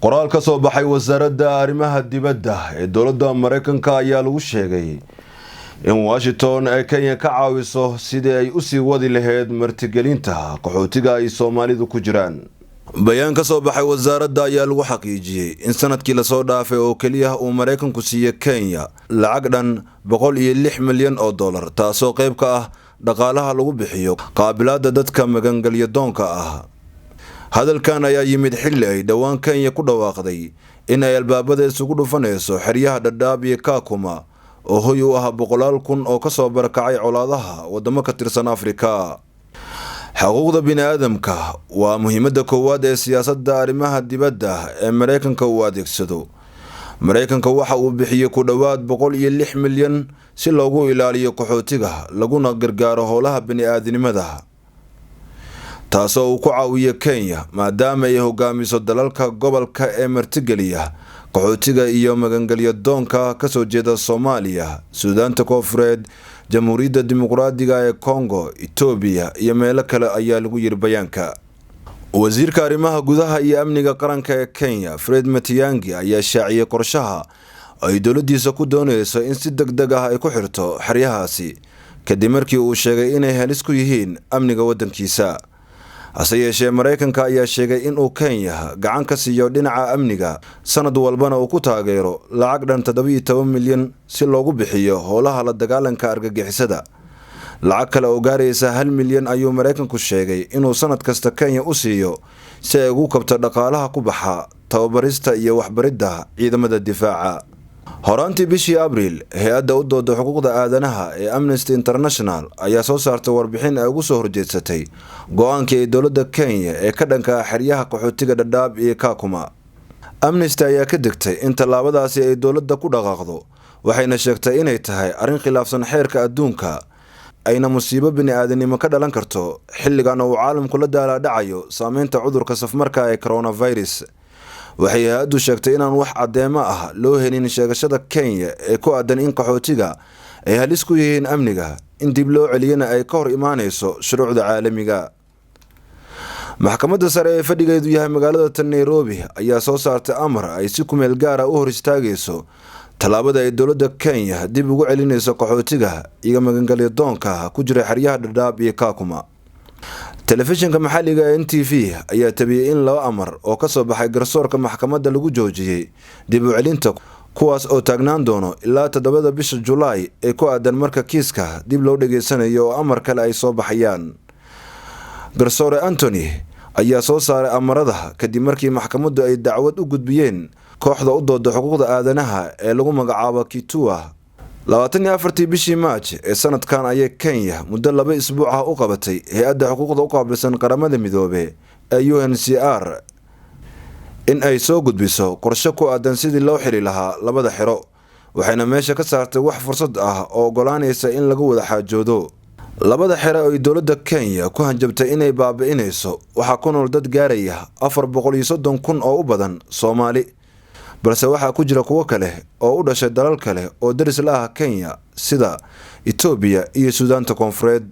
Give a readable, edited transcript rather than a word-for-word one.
qoraal ka soo baxay wasaaradda arrimaha dibadda ee dowladda Mareykanka ayaa lagu sheegay in Washington ay Kenya ka caawiso sidii ay u sii wadi lahayd martigelinta qaxootiga ay Soomaalidu ku jiraan. bayaan ka soo baxay wasaaradda ayaa lagu xaqiijiyay in sanadkii la soo dhaafay oo kaliya uu Mareykanku siiyay Kenya lacag dhan $106 milyan taasoo qayb ka ah dhaqaalaha lagu bixiyo qaabilaadda dadka magangalyo doonka ah. hadalkan ayaa yimid xilli ay dhawaan Kenya ku dhawaaqday in ay albaabada isugu dhufanayso xeryaha Dadaab iyo Kakuma oo hoy u ah 100,000 oo ka soo barakacay colaadaha wadamo ka tirsan Afrika. xuquuqda bini'aadamka waa muhiimadda koowaad ee siyaasadda arrimaha dibadda ee Mareykanka uu adeegsado. Mareykanka waxa uu bixiyay ku dhawaad $106 milyan si loogu ilaaliyo qaxootiga laguna gargaaro howlaha bini'aadanimada, taasoo uu ku caawiyo Kenya maadaama ay hogaamiso dalalka gobolka ee martigeliya qaxootiga iyo magangalyo doonka ka soo jeeda Soomaaliya, Suudaanta Koonfureed, Jamhuuriyadda Dimuqraadiga ee Congo, Itoobiya iyo meelo kale ayaa lagu yiri bayaanka. wasiirka arrimaha gudaha iyo amniga qaranka ee Kenya, Fred Matiang'i, ayaa shaaciyay qorshaha ay dowladdiisa ku doonayso in si degdeg ah ay ku xirto xeryahaasi kadib markii uu sheegay inay halis ku yihiin amniga waddankiisa. hase yeeshee Mareykanka ayaa sheegay in uu Kenya gacan ka siiyo dhinaca amniga sanad walbana uu ku taageero lacag dhan $17 milyan si loogu bixiyo howlaha la dagaalanka argagixisada. lacag kale oo gaaraysa $1 milyan ayuu Mareykanku sheegay inuu sanad kasta Kenya u siiyo si ay ugu kabto dhaqaalaha ku baxa tababarista iyo waxbaridda ciidamada difaaca. horaantii bishii Abriil, hay'adda u dooda xuquuqda aadanaha ee Amnesty International ayaa soo saartay warbixin ay ugu soo horjeedsatay go'aankii ay dowladda Kenya ee ka dhanka xeryaha qaxootiga Dadaab iyo Kakuma. Amnesty ayaa ka digtay in tallaabadaasi ay dowladda ku dhaqaaqdo, waxayna sheegtay inay tahay arrin khilaafsan xeerka adduunka, ayna musiibo bini'aadanimo ka dhalan karto xilligan uu caalamku la daalaa-dhacayo saameynta cudurka safmarka ee coronavirus. waxay hay'addu sheegtay inaan wax caddeemo ah loo helin sheegashada Kenya ee ku aadan in qaxootiga ay halis ku yihiin amniga, in dib loo celiyana ay ka hor imaanayso shuruucda caalamiga. maxkamadda sare ee fadhigeedu yahay magaalada Nairobi ayaa soo saartay amar ay si ku meel gaar ah u hor istaagayso tallaabada ay dowladda Kenya dib ugu celinayso qaxootiga iyo magangalyo doonka ku jira xeryaha Dadaab iyo Kakuma. telefishinka maxalliga ee NTV ayaa tabiyay in 2 amar oo ka soo baxay garsoorka maxkamadda lagu joojiyay dib u celinta, kuwaas oo taagnaan doono ilaa 7 bisha July ee ku aadan marka kiiska dib loo dhageysanayo oo amar kale ay soo baxayaan. garsoore Anthony ayaa soo saaray amarada kadib markii maxkamaddu ay dacwad u gudbiyeen kooxda u dooda xuquuqda aadanaha ee lagu magacaabo Kitua. 24 bishii Maarch ee sanadkan ayay Kenya muddo 2 isbuuc ah u qabatay hay'adda xuquuqda u qaabilsan qaramada midoobay ee UNHCR in ay soo gudbiso qorshe ku aadan sidii loo xiri lahaa labada xero, waxayna meesha ka saartay wax fursad ah oo ogolaanaysa in lagu wada xaajoodo. labada xero ay dowladda Kenya ku hanjabtay inay baabi'inayso waxaa ku nool dad gaaraya 430,000 oo u badan Soomaali, balse waxaa ku jira kuwo kale oo u dhashay dalal kale oo daris la ah Kenya sida Itoobiya iyo Suudaanta Koonfureed.